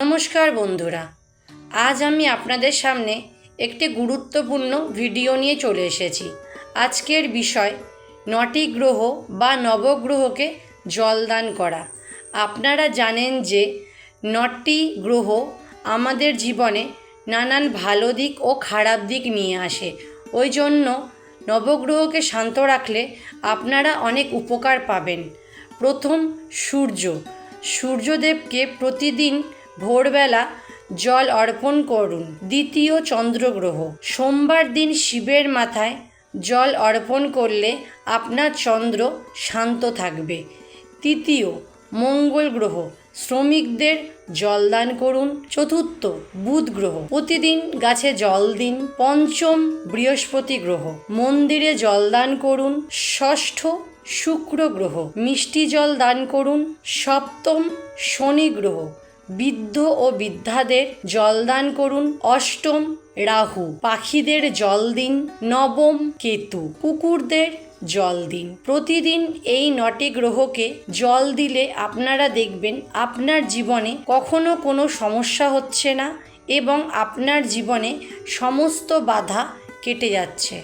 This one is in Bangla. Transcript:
নমস্কার বন্ধুরা, আজ আমি আপনাদের সামনে একটি গুরুত্বপূর্ণ ভিডিও নিয়ে চলে এসেছি। আজকের বিষয় 9টি গ্রহ বা নবগ্রহকে জলদান করা। আপনারা জানেন যে 9টি গ্রহ আমাদের জীবনে নানান ভালো দিক ও খারাপ দিক নিয়ে আসে। ওই জন্য নবগ্রহকে শান্ত রাখলে আপনারা অনেক উপকার পাবেন। প্রথম, সূর্যদেবকে প্রতিদিন ভোরবেলা জল অর্পণ করুন। দ্বিতীয়, চন্দ্রগ্রহ, সোমবার দিন শিবের মাথায় জল অর্পণ করলে আপনার চন্দ্র শান্ত থাকবে। তৃতীয়, মঙ্গল গ্রহ, শ্রমিকদের জলদান করুন। চতুর্থ, বুধ গ্রহ, প্রতিদিন গাছে জল দিন। পঞ্চম, বৃহস্পতি গ্রহ, মন্দিরে জলদান করুন। ষষ্ঠ, শুক্র গ্রহ, মিষ্টি জল দান করুন। সপ্তম, শনি গ্রহ, বৃদ্ধ ও বৃদ্ধাদের জলদান করুন। অষ্টম, রাহু, পাখিদের জল দিন। নবম, কেতু, কুকুরদের জল দিন। প্রতিদিন এই 9টি গ্রহকে জল দিলে আপনারা দেখবেন আপনার জীবনে কখনো কোনো সমস্যা হচ্ছে না এবং আপনার জীবনে সমস্ত বাধা কেটে যাচ্ছে।